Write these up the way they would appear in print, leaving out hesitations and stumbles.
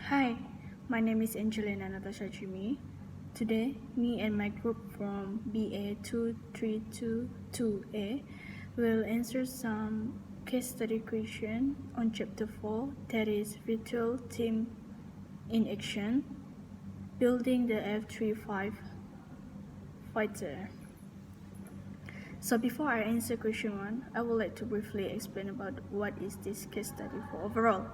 Hi, my name is Angelina Natasha Jimmy. Today, me and my group from BA 2322A will answer some case study question on Chapter 4, that is Virtual Team in Action, Building the F-35 Fighter. So before I answer question 1, I would like to briefly explain about what is this case study for overall.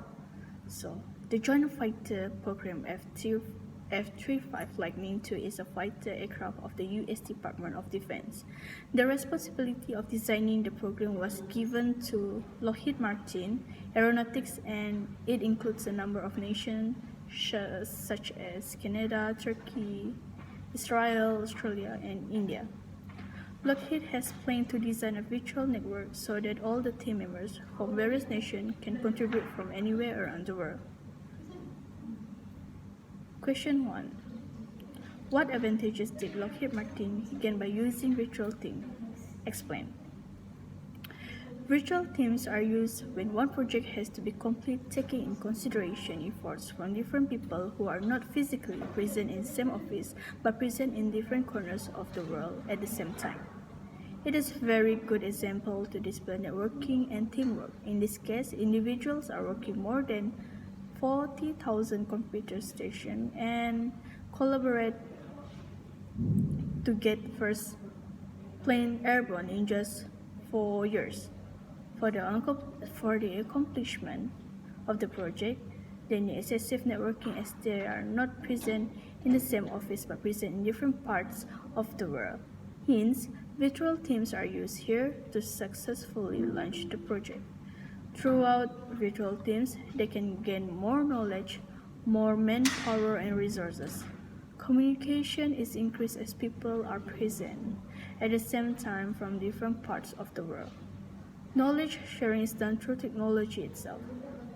So, the Joint Fighter Program F-35 Lightning II is a fighter aircraft of the U.S. Department of Defense. The responsibility of designing the program was given to Lockheed Martin Aeronautics, and it includes a number of nations such as Canada, Turkey, Israel, Australia, and India. Lockheed has planned to design a virtual network so that all the team members from various nations can contribute from anywhere around the world. Question 1. What advantages did Lockheed Martin gain by using virtual team? Explain. Virtual teams are used when one project has to be complete, taking in consideration efforts from different people who are not physically present in the same office but present in different corners of the world at the same time. It is a very good example to display networking and teamwork. In this case, individuals are working more than 40,000 computer stations and collaborate to get first plane airborne in just 4 years. For the accomplishment of the project, they need excessive networking as they are not present in the same office but present in different parts of the world. Hence, virtual teams are used here to successfully launch the project. Throughout virtual teams, they can gain more knowledge, more manpower and resources. Communication is increased as people are present at the same time from different parts of the world. Knowledge sharing is done through technology itself.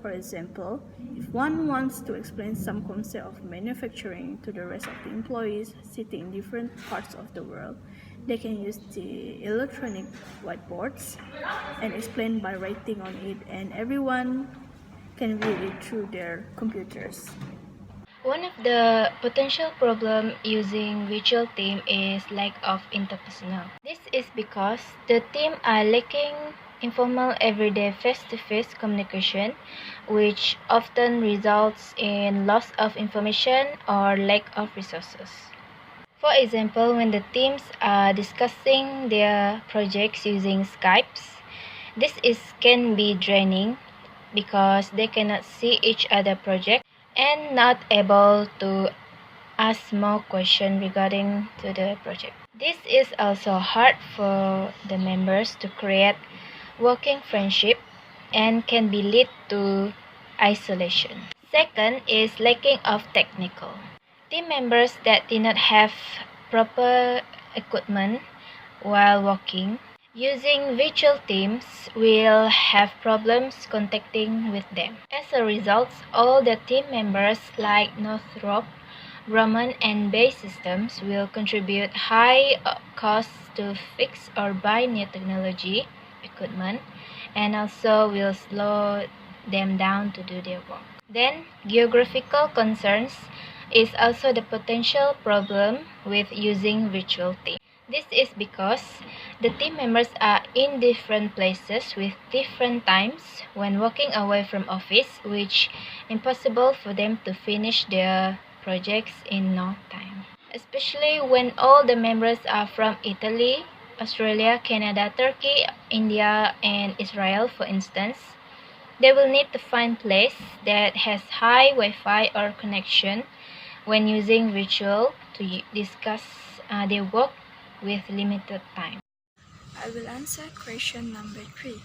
For example, if one wants to explain some concept of manufacturing to the rest of the employees sitting in different parts of the world, they can use the electronic whiteboards and explain by writing on it, and everyone can read it through their computers. One of the potential problems using virtual team is lack of interpersonal. This is because the team are lacking informal everyday face-to-face communication, which often results in loss of information or lack of resources. For example, when the teams are discussing their projects using Skypes, can be draining because they cannot see each other's project and not able to ask more questions regarding to the project. This is also hard for the members to create working friendship and can be lead to isolation. Second is lacking of technical. Team members that did not have proper equipment while working using virtual teams will have problems contacting with them. As a result, all the team members like Northrop, Grumman, and Bay Systems will contribute high costs to fix or buy new technology equipment, and also will slow them down to do their work. Then, geographical concerns is also the potential problem with using virtual teams. This is because the team members are in different places with different times when working away from office, which impossible for them to finish their projects in no time. Especially when all the members are from Italy, Australia, Canada, Turkey, India, and Israel, for instance. They will need to find place that has high Wi-Fi or connection when using virtual to discuss their work with limited time. I will answer question number 3.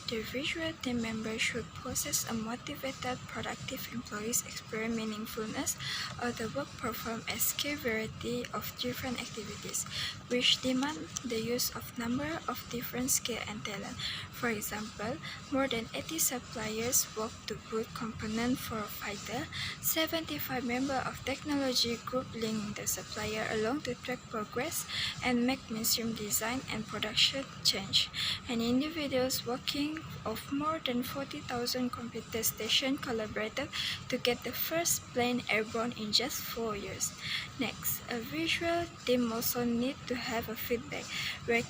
The virtual team member should possess a motivated, productive employees experience meaningfulness of the work performed as key variety of different activities, which demand the use of number of different skill and talent. For example, more than 80 suppliers work to build components for a fighter, 75 members of technology group link the supplier along to track progress and make mainstream design and production change, and individuals working of more than 40,000 computer stations collaborated to get the first plane airborne in just 4 years. Next, a visual team also need to have a feedback where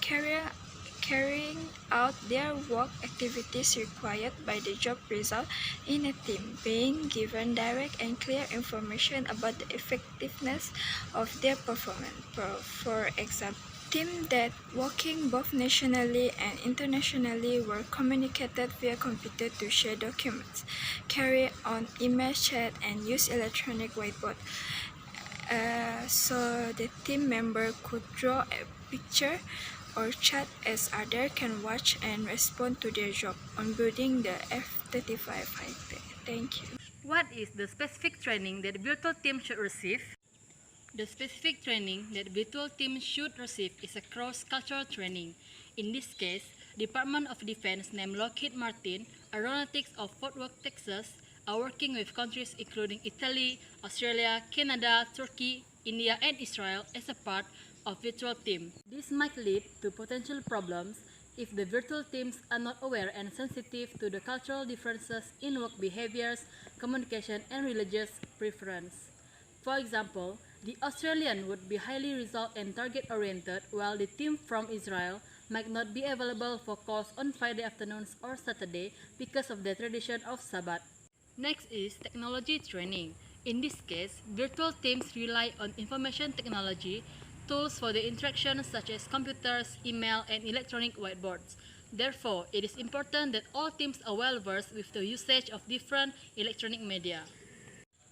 carrying out their work activities required by the job result in a team, being given direct and clear information about the effectiveness of their performance. For example, teams that working both nationally and internationally were communicated via computer to share documents, carry on email chat, and use electronic whiteboard. So the team member could draw a picture or chat as others can watch and respond to their job on building the F-35 fighter. Thank you. What is the specific training that virtual team should receive? The specific training that virtual teams should receive is a cross-cultural training. In this case, Department of Defense named Lockheed Martin, Aeronautics of Fort Worth, Texas, are working with countries including Italy, Australia, Canada, Turkey, India, and Israel as a part of virtual team. This might lead to potential problems if the virtual teams are not aware and sensitive to the cultural differences in work behaviors, communication, and religious preference. For example, the Australian would be highly result and target-oriented, while the team from Israel might not be available for calls on Friday afternoons or Saturday because of the tradition of Sabbath. Next is technology training. In this case, virtual teams rely on information technology, tools for the interaction such as computers, email, and electronic whiteboards. Therefore, it is important that all teams are well versed with the usage of different electronic media.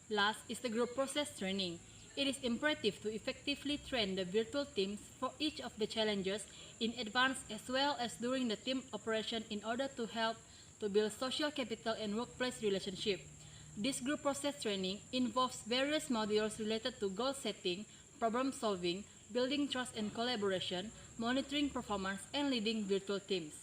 Last is the group process training. It is imperative to effectively train the virtual teams for each of the challenges in advance as well as during the team operation in order to help to build social capital and workplace relationship. This group process training involves various modules related to goal setting, problem solving, building trust and collaboration, monitoring performance, and leading virtual teams.